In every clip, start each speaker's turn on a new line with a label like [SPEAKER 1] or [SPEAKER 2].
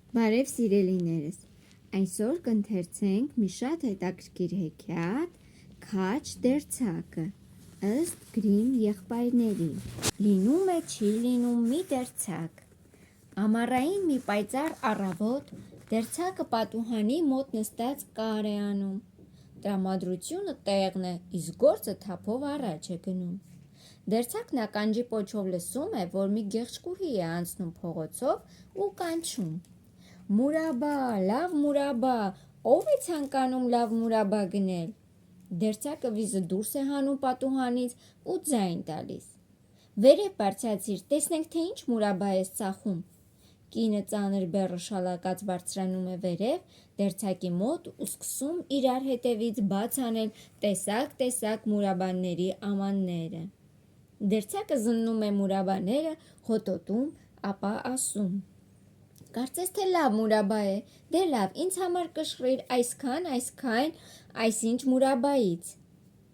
[SPEAKER 1] Բարև սիրելիներս, այսօր կընթերցենք մի շատ հետաքրքիր հեքիաթ «Քաջ դերձակը» ըստ Գրիմ եղբայրների։ Լինում է չի լինում մի դերձակ։ Ամառային մի պայծառ առավոտ դերձակը պատուհանի մոտ նստած կար է անում։ Տրամադրությունը տեղն է, իսկ գործը թափով առաջ է գնում։ Դերձակն ականջի պոչով լսում է, որ մի գեղեցկուհի է անցնում փողոցով ու կանչում. «Մուրաբա, լավ մուրաբա, ով է ցանկանում լավ մուրաբա գնել»։ Դերձակը վիզը դուրս է հանում պատուհանից ու ձայն տալիս. «Վերև բարձրացիր, տեսնենք, թե ինչ մուրաբա ես ծախում»։ Կինը ծանր բեռը շալակած բարձրանում է վերև դերձակի մոտ ու սկսում իրար հետևից բաց անել տեսակ մուրաբաների ամանները։ Դերձակը զննում է մուրաբաները, հոտոտում, ապա ասում. «Կարծես թե լավ մուրաբա է, դե լավ, ինձ համար կշռիր այսքան, այսինչ մուրաբայից»։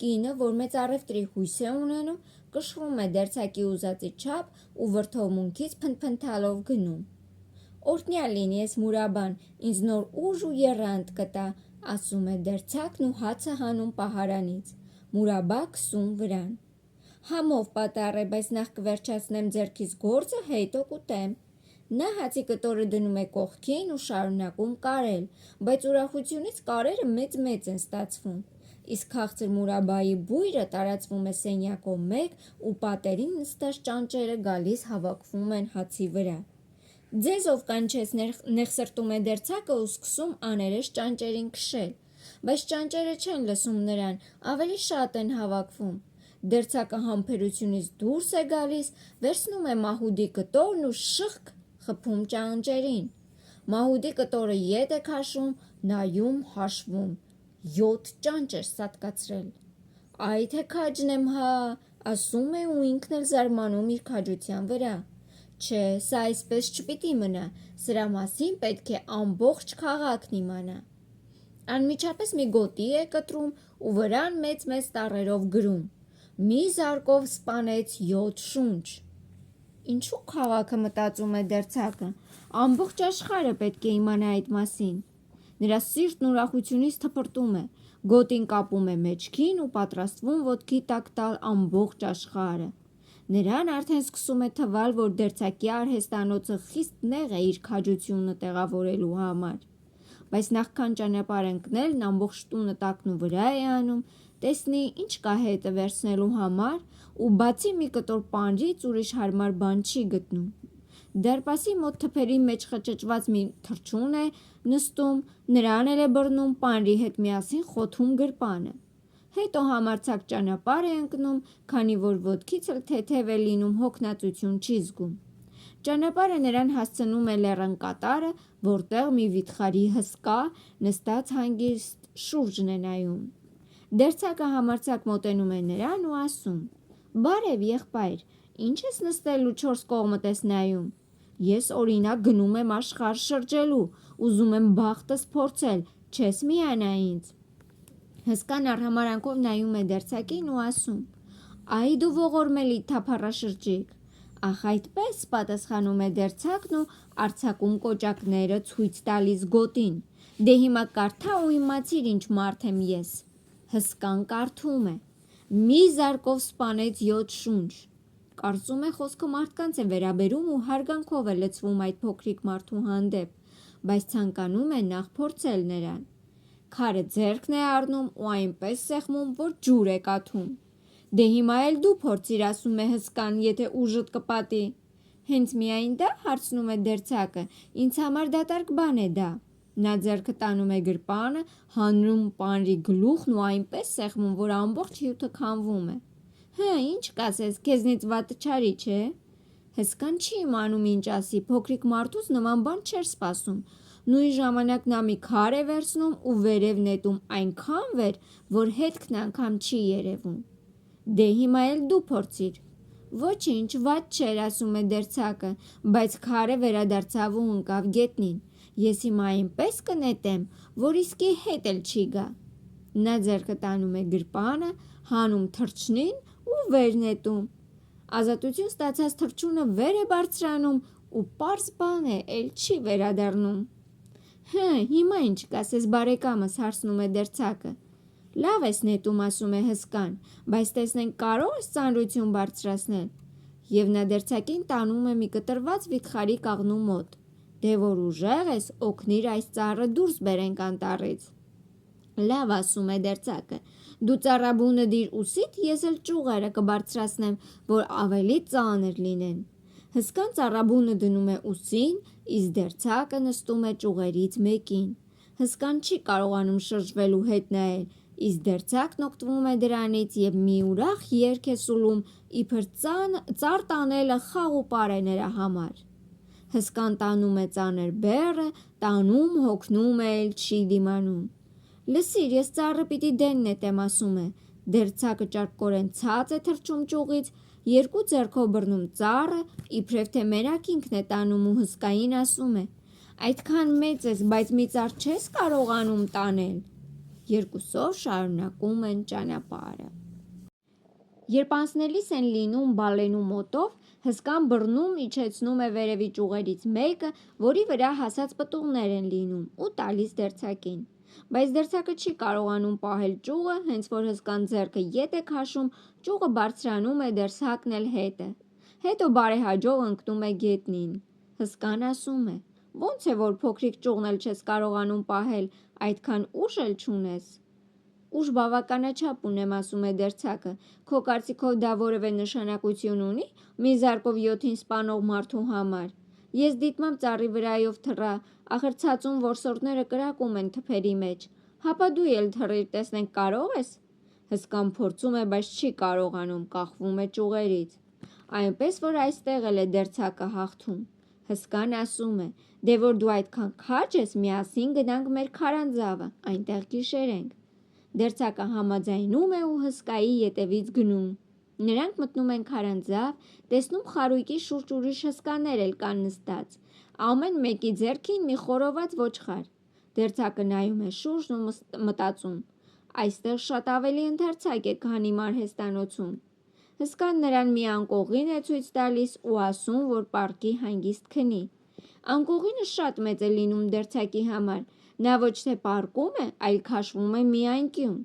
[SPEAKER 1] Կինը, որ մեծ առևտրի հույս է ունենում, կշռում է դերձակի ուզածի չափ ու վրդովմունքից փնթփնթալով գնում։ «Օրհնյալ լինի էս մուրաբան, ինձ նոր ուժ ու եռանդ կտա», ասում է դերձակն ու հացը հանում պահարանից, մուրաբա քսում վրան։ «Համով պատառ է, բայց նախ կվերջացնեմ ձեռքիս գործը, հետո կուտեմ»։ Նա հացի կտորը դնում է կողքին ու շարունակում կարել, բայց ուրախությունից կարերը մեծ են ստացվում, իսկ քաղցր մուրաբայի բույրը տարածվում է սենյակով մեկ ու պատերին նստած ճանճերը գալիս հավաքվում են հացի վրա։ «Ձեզ ով կանչեց», նեղսրտում է դերձակը ու սկսում աներես ճանճերին քշել, բայց ճանճերը չեն լսում նրան, ավելի շատ են հավաքվում։ Դերձակը համբերությունից դուրս է գալիս, վերցնում է մահուդի կտորն ու շըխկ խփում ճանճերին։ Մահուդի կտորը ետ է քաշում, նայում, հաշվում՝ 7 ճանճեր սատկացրել։ «Այ թե քաջն եմ հա», ասում է ու ինքն էլ զարմանում իր քաջության վրա։ Չէ, սա այսպես չպիտի մնա, սրա մասին պետք է ամբողջ քաղաքն իմանա։ Անմիջապես մի գոտի է կտրում ու վրան մեծ տառերով գրում. «Մի զարկով սպանեց 7 շունչ»։ Ինչու՞ քաղաքը, մտածում է դերձակը, ամբողջ աշխարհը պետք է իմանա այդ մասին։ Նրա սիրտն ուրախությունից թպրտում է, գոտին կապում է մեջքին ու պատրաստվում ոտքի տակ տալ ամբողջ աշխարհը։ Նրան արդեն սկսում է թվալ, որ դերձակի արհեստանոցը խիստ նեղ է իր քաջությունը տեղավորելու համար։ Բայց նախքան ճանապարհ ընկնելն ամբողջ տունը տակնուվրա է անում, տեսնի ինչ կա հետը վերցնելու համար ու բացի մի կտոր պանրից ուրիշ հարմար բան չի գտնում։ Դարպասի մոտ թփերի մեջ խճճված մի թռչուն է նստում, նրան էլ է բռնում, պանրի հետ միասին խոթում գրպանը։ Հետո համարձակ ճանապարհ է ընկնում, քանի որ ոտքից էլ թեթև է լինում, հոգնածություն չի զգում։ Ճանապարհը նրան հասցնում է լեռան կատարը, որտեղ մի վիթխարի հսկա նստած հանգիստ շուրջն է նայում։ Դերձակը համարձակ մոտենում է նրան ու ասում. «Բարև եղբայր, ի՞նչ ես նստել ու 4 կողմդ ես նայում»։ «Ես օրինակ գնում եմ աշխարհ շրջելու, ուզում եմ բախտս փորձել, չես միանա ինձ»։ Հսկան արհամարհանքով նայում է դերձակին ու ասում. «Այ դու ողորմելի թափառաշրջիկ»։ «Ախ այդպես», պատասխանում է դերձակն ու արձակում կոճակները ցույց տալիս գոտին։ «Դե հիմա կարդա ու իմացիր ինչ մարդ եմ ես»։ Հսկան կարդում է. «Մի զարկով սպանեց 7 շունչ»։ Կարծում է խոսքը մարդկանց է վերաբերում ու հարգանքով է լցվում այդ փոքրիկ մարդու հանդեպ, բայց ցանկանում է նախ փորձել նրան։ Քարը ձեռքն է առնում ու այնպես սեղմում, որ ջուր է կաթում։ «Դե հիմա էլ դու փորձիր», ասում է հսկան, «եթե ուժդ կպատի»։ «Հենց միայն դա», հարցնում է դերձակը, «ինձ համար դատարկ բան է դա»։ Նա ձեռքը տանում է գրպանը, հանում պանրի գլուխն ու այնպես սեղմում, որ ամբողջ հյութը քամվում է։ «Հը, ինչ կասես, քեզնից վատը չարի, չէ»։ Հսկան չի իմանում ինչ ասի, փոքրիկ մարդուց նման բան չէր սպասում։ Նույն ժամանակ նա մի քար է վերցնում ու վերև նետում այնքան վեր, որ հետքն անգամ չի երևում։ «Դե հիմա էլ դու փորձիր»։ «Ոչինչ, վատ չէր», ասում է դերձակը, բայց քարը վերադարձավ ու ընկավ գետնին։ «Ես հիմա այնպես կնետեմ, որ իսկի հետ էլ չի գա»։ Նա ձեռքը տանում է գրպանը, հանում թռչնին ու վեր նետում։ Ազատություն ստացած թռչունը վեր է բարձրանում ու պարզ բան է, էլ չի վերադառնում։ Հիմա ինչ կասես բարեկամս, հարցնում է դերձակը։ Լավ ես նետում, ասում է հսկան, բայց տեսնենք կարող ես ծանրություն բարձրացնել։ Եվ նա դերձակին տանում է մի կտրված վիթխարի կաղնու մոտ։ Դե որ ուժեղ ես, օգնիր այս ծառը դուրս բերենք անտառից։ Լավ, ասում է դերձակը, դու ծառաբունը դիր ուսիդ, ես էլ ճյուղերը կբարձրացնեմ, որ ավելի ծանր լինեն։ Հսկան ծառաբունը դնում է ուսին, իսկ դերձակը նստում է ճյուղերից մեկին։ Հսկան չի կարողանում շրջվել ու հետ նայել, իսկ դերձակն օգտվում է դրանից և մի ուրախ երգ է սուլում, իբր ծառ տանելը խաղ ու պար է նրա համար։ Հսկան տանում է ծանր բեռը, տանում, հոգնում է, էլ չի դիմանում։ Լսիր, ես ծառը պիտի դեն նետեմ, ասում է։ Դերձակը ճարպկորեն ցած է թռչում ճյուղից, երկու ձեռքով բռնում ծառը, իբրև թե մենակ ինքն է տանում ու հսկային ասում է. Այդքան մեծ ես, բայց մի ծառ չես կարողանում տանել։ Երկուսով շարունակում են ճանապարհը։ Երբ անցնելիս են լինում բալենու մոտով, հսկան բռնում իջեցնում է վերևի ճյուղերից մեկը, որի վրա հասած պտուղներ են լինում, ու տալիս դերձակին։ Բայց դերձակը չի կարողանում պահել ճյուղը, հենց որ հսկան ձեռքը ետ է քաշում, ճյուղը բարձրանում է, դերձակն էլ հետը։ Հետո բարեհաջող ընկնում է գետնին։ Հսկան ասում է. Ոնց է, որ փոքրիկ ճյուղն էլ չես կարողանում պահել, այդքան ուժ էլ չունես։ Ուժ բավականաչափ ունեմ, ասում է դերձակը, քո կարծիքով դա որևէ նշանակություն ունի մի զարկով 7-ին սպանող մարդու համար։ Ես դիտմամբ ծառի վրայով թռա, ախր ցածուն որսորդները կրակում են թփերի մեջ։ Հապա դու էլ թռիր, տեսնենք կարող ես։ Հսկան փորձում է, բայց չի կարողանում, կախվում է ճյուղերից։ Այնպես որ այստեղ էլ է դերձակը հաղթում։ Հսկան ասում է. Դե որ դու այդքան քաջ ես, միասին գնանք մեր քարանձավը, այնտեղ գիշերենք։ Դերձակը համաձայնում է ու հսկայի ետևից գնում։ Նրանք մտնում են քարանձավ, տեսնում խարույկի շուրջ ուրիշ հսկաներ էլ կան նստած։ Ամեն մեկի ձեռքին մի խորոված ոչխար։ Դերձակը նայում է շուրջն ու մտածում. այստեղ շատ ավելի ընդարձակ է, քան իմ արհեստանոցում։ Հսկան նրան մի անկողին է ցույց տալիս ու ասում, որ պառկի հանգիստ քնի։ Անկողինը շատ մեծ է լինում դերձակի համար։ Նա ոչ թե պառկում է, այլ քաշվում է մի անկյուն։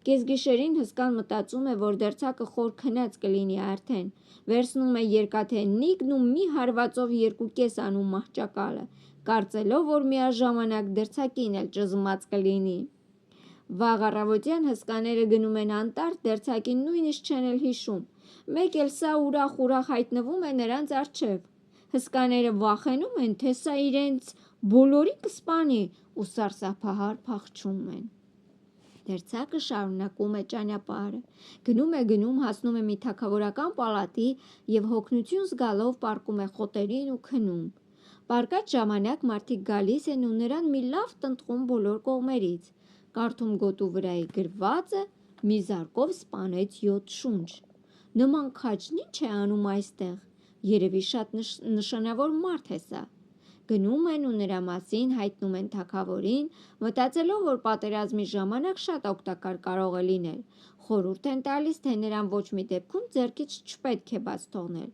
[SPEAKER 1] Կեսգիշերին հսկան մտածում է, որ դերձակը խոր քնած կլինի արդեն, վերցնում է երկաթե նիգն ու մի հարվածով 2 անում մահճակալը, կարծելով, որ միաժամանակ դերձակին էլ ճզմած կլինի։ Վաղ առավոտյան հսկաները գնում են անտառ, դերձակին նույնիսկ չեն էլ հիշում։ Մեկ էլ սա ուրախ հայտնվում է նրանց առջև։ Հսկաները վախենում են, թե սա իրենց բոլորին կսպանի ու սարսափահար փախչում են։ Դերձակը շարունակում է ճանապարհը։ Գնում, հասնում է մի թագավորական պալատի և հոգնություն զգալով պառկում է խոտերին ու քնում։ Պառկած ժամանակ մարդիկ գալիս են ու նրան մի լավ տնտղում բոլոր կողմերից։ Կարդում գոտու վրայի գրվածը՝ մի զարկով սպանեց 7 շունչ։ Նման քաջն ինչ է անում այստեղ։ Երևի շատ նշանավոր մարդ է սա։ Գնում են ու նրա մասին հայտնում են թագավորին, մտածելով, որ պատերազմի ժամանակ շատ օգտակար կարող է լինել։ Խորհուրդ են տալիս, թե նրան ոչ մի դեպքում ձեռքից չպետք է բաց թողնել։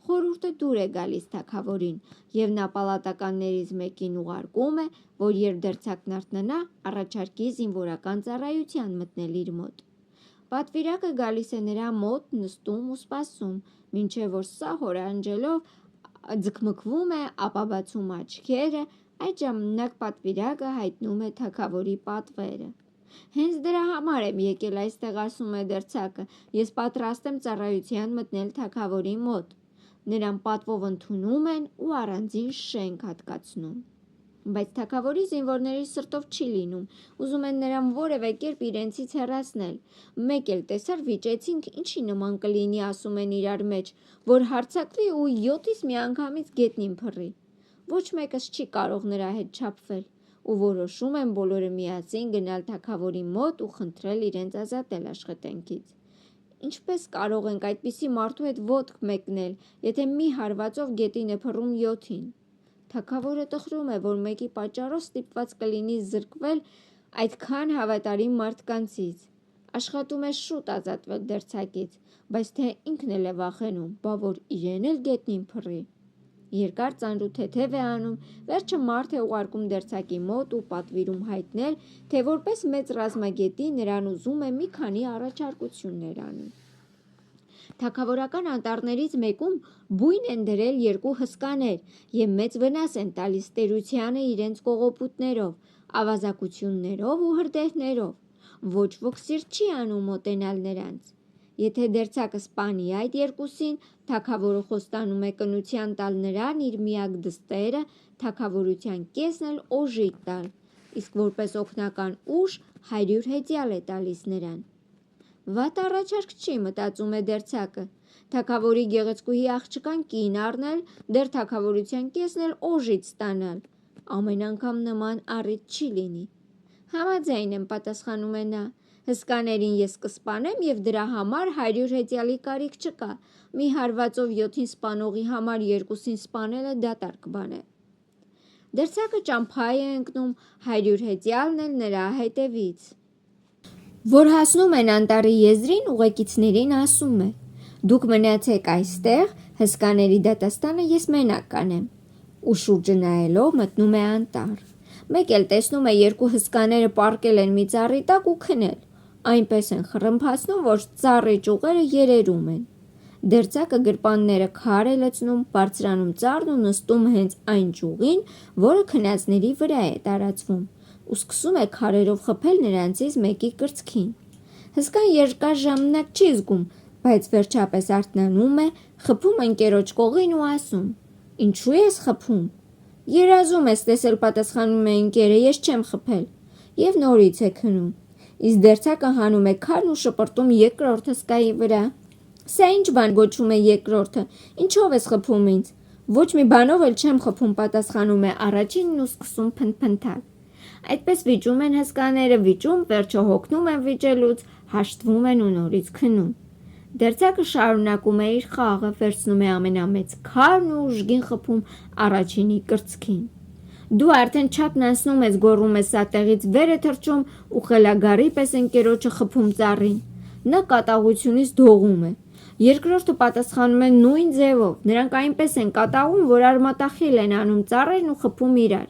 [SPEAKER 1] Խորհուրդը դուր է գալիս թագավորին, և նա պալատականներից մեկին ուղարկում է, որ երբ դերձակն արթնանա, առաջարկի զինվորական ծառայության մտնել իր մոտ։ Պատվիրակը գալիս է նրա մոտ, նստում ու սպասում, մինչև որ սահ հորանջելով ձգմգվում է, ապա բացում աչքերը, այդ ժամանակ պատվիրակը հայտնում է թագավորի պատվերը։ Հենց դրա համար եմ եկել այստեղ, ասում է դերձակը, ես պատրաստ եմ ծառայության մտնել թագավորի մոտ։ Նրան պատվով ընդունում են ու առանձին շենք հատկացնում։ Բայց թագավորի զինվորների սրտով չի լինում, ուզում են նրան որևէ կերպ իրենցից հեռացնել։ Մեկ էլ տեսար վիճեցինք, ինչի նման կլինի, ասում են իրար մեջ, որ հարձակվի ու 7-ից միանգամից գետնին փռի։ Ոչ մեկս չի կարող նրա հետ չափվել, ու որոշում են բոլորը միասին գնալ թագավորի մոտ ու խնդրել իրենց ազատել աշխատանքից։ Ինչպես կարող ենք այդպիսի մարդու հետ ոտք մեկնել, եթե մի հարվածով գետին է փռում 7-ին։ Թագավորը տխրում է, որ մեկի պատճառով ստիպված կլինի զրկվել այդքան հավատարիմ մարդկանցից։ Աշխատում է շուտ ազատվել դերձակից, բայց թե ինքն էլ է վախենում, բա որ իրեն էլ գետնին փռի։ Երկար ծանրու թեթև է անում, վերջը մարդ է ուղարկում դերձակի մոտ ու պատվիրում հայտնել, թե որպես մեծ ռազմագետի նրան ուզում է մի քանի առաջարկություններ անի։ Թագավորական անտառներից մեկում բույն են դրել երկու հսկաներ և մեծ վնաս են տալիս տերությանը իրենց կողոպուտներով, ավազակություններով ու հրդեհներով։ Ոչ ոք սիրտ չի անում մոտենալ նրանց։ Եթե դերձակը սպանի այդ երկուսին, թագավորը խոստանում է կնության տալ նրան իր միակ դստերը, թագավորության կեսն էլ օժիտ տալ, իսկ որպես օգնական ուժ 100 հեծյալ է տալիս նրան։ Վատ առաջարկ չի, մտածում է դերձակը, թագավորի գեղեցկուհի աղջկան կին առնել, դեռ թագավորության կեսն էլ օժիտ ստանալ, ամեն անգամ նման առիթ չի լինի։ Համաձայն եմ, պատասխանում է նա, հսկաներին ես կսպանեմ և դրա համար 100 հեծյալի կարիք չկա, մի հարվածով 7-ին սպանողի համար 2-ին սպանելը դատարկ բան է։ Դերձակը ճամփա է ընկնում, 100 հեծյալն էլ նրա հետևից։ Որ հասնում են անտառի եզրին, ուղեկիցներին ասում է. «Դուք մնացեք այստեղ, հսկաների դատաստանը ես մենակ կանեմ»։ Ու շուրջը նայելով մտնում է անտառ։ Մեկ էլ տեսնում է երկու հսկաները պառկել են մի ծառի տակ ու քնել։ Այնպես են խռմփացնում, որ ծառի ճյուղերը երերում են։ Դերձակը գրպանները քար է լցնում, բարձրանում ծառն ու նստում հենց այն ճյուղին, որը քնածների վրա է տարածվում, ու սկսում է քարերով խփել նրանցից մեկի կրծքին։ Հսկան երկար ժամանակ չի զգում, բայց վերջապես արթնանում է, խփում ընկերոջ կողին ու ասում. «Ինչու ես խփում»։ «Երազում ես տեսել», պատասխանում է ընկերը, «ես չեմ խփել»։ Եվ նորից է քնում։ Իսկ դերձակը հանում է քարն ու շպրտում երկրորդ հսկայի վրա։ «Սա ինչ բան», գոչում է երկրորդը, «ինչով ես խփում ինձ»։ «Ոչ մի բանով էլ չեմ խփում», պատասխանում է առաջինն ու սկսում փնթփնթալ։ Այդպես վիճում են հսկաները, վիճում, վերջը հոգնում են վիճելուց, հաշտվում են ու նորից քնում։ Դերձակը շարունակում է իր խաղը, վերցնում է ամենամեծ քարն ու ուժգին խփում առաջինի կրծքին։ «Դու արդեն չափն անցնում ես», գոռում է սա, տեղից վեր է թռչում ու խելագարի պես ընկերոջը խփում ծառին։ Նա կատաղությունից դողում է։ Երկրորդը պատասխանում է նույն ձևով։ Նրանք այնպես են կատաղում, որ արմատախիլ են անում ծառերն ու խփում իրար։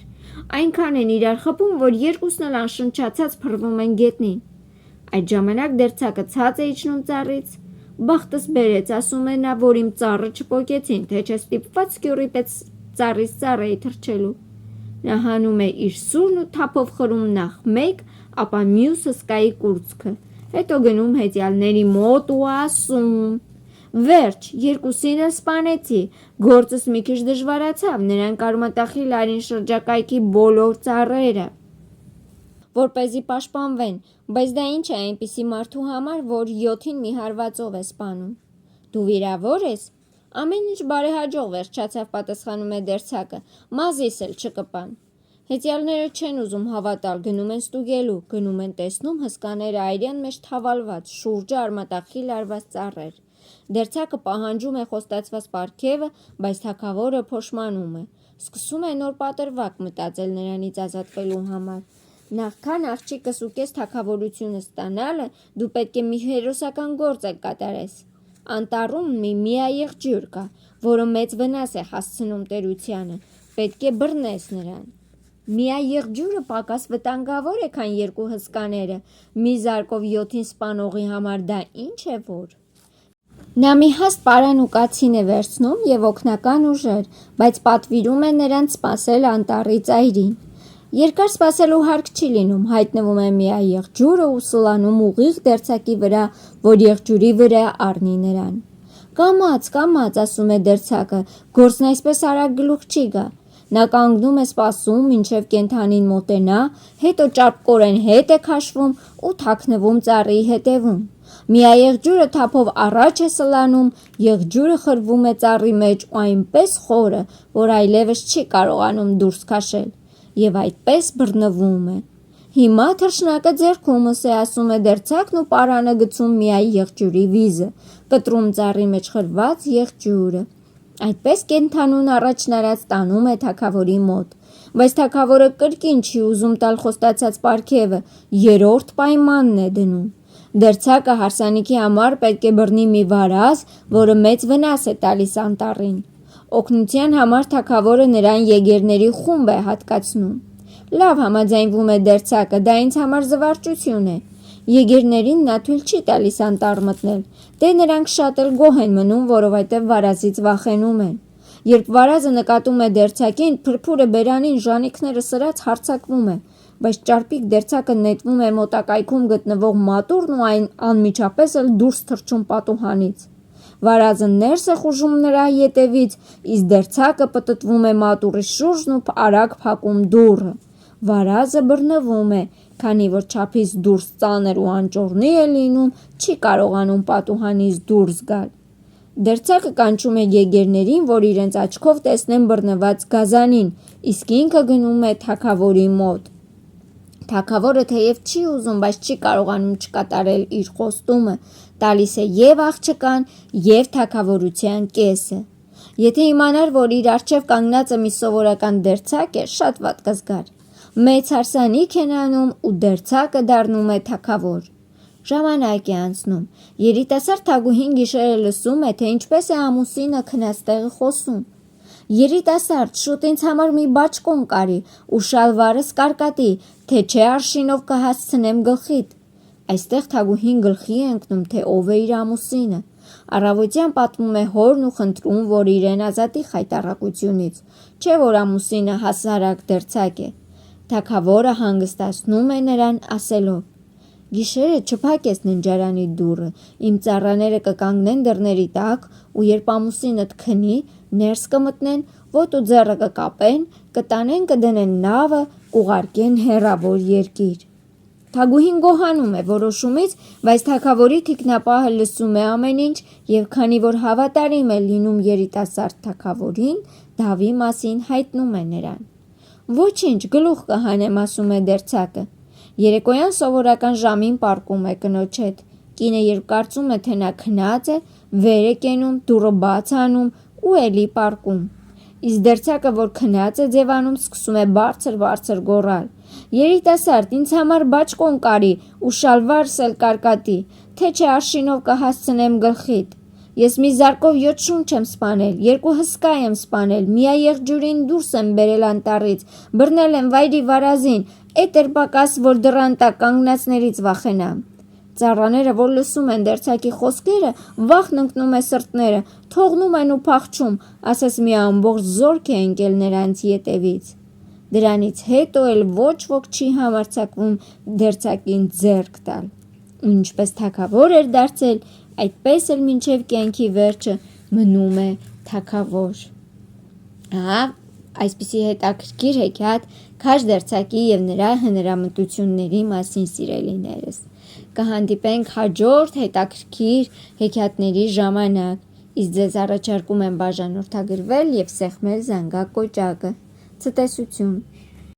[SPEAKER 1] Այնքան են իրար խփում, որ երկուսն էլ անշնչացած փռվում են գետնին։ Այդ ժամանակ դերձակը ցած է իջնում ծառից։ «Բախտս բերեց», ասում է նա, «որ իմ ծառը չպոկեցին, թե չէ ստիպված սկյուռի պես ծառից ծառ էի թռչելու»։ Նա հանում է իր սուրն ու թափով խրում նախ մեկ, ապա մյուս հսկայի կուրծքը, հետո գնում հեծյալների մոտ ու ասում. «Վերջ, երկուսին էլ սպանեցի, գործս մի քիչ դժվարացավ, նրանք արմատախիլ արին շրջակայքի բոլոր ծառերը, որպեսզի պաշտպանվեն, բայց դա ինչ է այնպիսի մարդու համար, որ 7-ին մի հարվածով է սպանում»։ «Դու վիրավոր ես»։ «Ամեն ինչ բարեհաջող վերջացավ», պատասխանում է դերձակը, «մազիս էլ չկպան»։ Հեծյալները չեն ուզում հավատալ, գնում են ստուգելու, գնում են տեսնում հսկաները այրյան մեջ թավալված, շուրջը արմատախիլ արված ծառեր։ Դերձակը պահանջում է խոստացված պարգևը, բայց թագավորը փոշմանում է։ Սկսում է նոր պատրվակ մտածել նրանից ազատվելու համար։ Նախքան աղջիկս ու կես թագավորությունը ստանալը, դու պետք է մի հերոսական գործ կատարես։ Անտառում մի միաեղջյուր կա, որը մեծ վնաս է հասցնում տերությանը, պետք է բռնես նրան։ Միաեղջյուրը պակաս վտանգավոր է, քան երկու հսկաները, մի զարկով 7-ին սպանողի համար դա ինչ է որ։ Նա մի հաստ պարան ու կացին է վերցնում և օգնական ուժեր, բայց պատվիրում է նրանց սպասել անտառի ծայրին։ Երկար սպասելու հարկ չի լինում, հայտնվում է միաեղջյուրը ու սլանում ուղիղ դերձակի վրա, որ եղջյուրի վրա առնի նրան։ «Կամաց, կամաց», ասում է դերձակը, «գործն այսպես արագ գլուխ չի գա»։ Նա կանգնում է սպասում, մինչև կենդանին մոտենա, հետո ճարպկորեն հետ է քաշվում ու թաքնվում ծառի հետևում։ Միաեղջյուրը թափով առաջ է սլանում, եղջյուրը խրվում է ծառի մեջ ու այնպես խորը, որ այլևս չի կարողանում դուրս քաշել, և այդպես բռնվում է։ «Հիմա թռչնակը ձեռքումս է», ասում է դերձակն ու պարանը գցում միաեղջյուրի վիզը, կտրում ծառի մեջ խրված եղջյուրը։ Այդպես կենդանուն առաջն արած տանում է թագավորի մոտ։ Բայց թագավորը կրկին չի ուզում տալ խոստացած պարգևը, երրորդ պայմանն է դնում։ Դերձակը հարսանիքի համար պետք է բռնի մի վարազ, որը մեծ վնաս է տալիս անտառին։ Օգնության համար թագավորը նրան եգերների խումբ է հատկացնում։ Լավ, համաձայնվում է դերձակը, դա ինձ համար զվարճություն է։ Եգերներին նա թույլ չի տալիս անտառ մտնել, դե նրանք շատ էլ գոհ են մնում, որովհետև վարազից վախենում են։ Երբ վարազը նկատում է դերձակին, փրփուրը բերանին ժանիքները սրած հարձակվում է, բայց ճարպիկ դերձակը նետվում է մոտակայքում գտնվող մատուռն ու այն անմիջապես էլ դուրս թռչում պատուհանից։ Վարազը ներս է խուժում նրա ետևից, իսկ դերձակը պտտվում է մատուռի շուրջն ու արագ փակում դուռը։ Վարազը բռնվում է, քանի որ չափից դուրս ծանր ու անճոռնի է լինում, չի կարողանում պատուհանից դուրս գալ։ Դերձակը կանչում է եգերներին, որ իրենց աչքով տեսնեն բռնված գազանին, իսկ ինքը գնում է թագավորի մոտ։ Թագավորը թեև չի ուզում, բայց չի կարողանում չկատարել իր խոստումը, տալիս է և աղջկան, և թագավորության կեսը։ Եթե իմանար, որ իր առջև կանգնածը մի սովորական դերձակ է, շատ վատ կզգար։ Մեծ հարսանիք են անում ու դերձակը դառնում է թագավոր։ Ժամանակ է անցնում։ Երիտասարդ թագուհին գիշերը լսում է, թե ինչպես է ամուսինը քնած տեղը խոսում։ Երիտասարդ, շուտ ինձ համար մի բաճկոն կարի ու շալվարս կարկատի, թե չէ արշինով կհասցնեմ գլխիդ։ Այստեղ թագուհին գլխի է ընկնում, թե ով է իր ամուսինը։ Առավոտյան պատմում է հորն ու խնդրում, որ իրեն ազատի խայտառակությունից, չէ որ ամուսինը հասարակ դերձակ է։ Թագավորը հանգստացնում է նրան ասելով. Գիշերը չփակես ննջարանի դուռը, իմ ծառաները կկանգնեն դռների տակ ու երբ ամուսինդ քնի, ներս կմտնեն, ոտու ձեռը կկապեն, կտանեն կդնեն նավը, կուղարկեն հեռավոր երկիր։ Թագուհին գոհանում է որոշումից, բայց թագավորի թիկնապահը լսում է ամեն ինչ և քանի որ հավատարիմ է լինում երիտասարդ թագավորին, դավի մասին հայտնում է նրան։ Ոչինչ, գլուխ կհանեմ, ասում է դերձակը։ Երեկոյան սովորական ժամին պառկում է կնոջ հետ։ Կինը երբ կարծում է, թե նա քնած է, վեր է կենում, դուռը բաց անում ու էլի պառկում։ Իսկ դերձակը, որ քնած է ձևանում, սկսում է բարձր-բարձր գոռալ. Երիտասարդ, ինձ համար բաճկոն կարի ու շալվարս էլ կարկատի, թե չէ արշինով կհասցնեմ գլխիդ։ Ես մի զարկով 7 շունչ եմ սպանել, 2 հսկա եմ սպանել, միայեղ ջուրին դուրս եմ բերել անտառից, բռնել եմ վայրի վարազին, էդ էր պակաս, որ դռան տակ կանգնածներից վախենամ։ Ծառաները, որ լսում են դերձակի խոսքերը, վախն ընկնում է սրտները, թողնում են ու փախչում, ասես մի ամբողջ զորք է ընկել նրանց ետևից։ Դրանից հետո էլ ոչ ոք չի համարձակվում դերձակին ձեռք տալ։ Ու ինչպես թագավոր էր դարձել, այդպես էլ մինչև կյանքի վերջը մնում է թագավոր։ Այսպիսի հետաքրքիր հեքիաթ Քաջ դերձակի և նրա հնարամտությունների մասին, սիրելիներս։ Կհանդիպենք հաջորդ հետաքրքիր հեքիաթների ժամանակ, իսկ ձեզ առաջարկում եմ բաժանորդագրվել և սեղմել զանգակոճակը։ Ցտեսություն։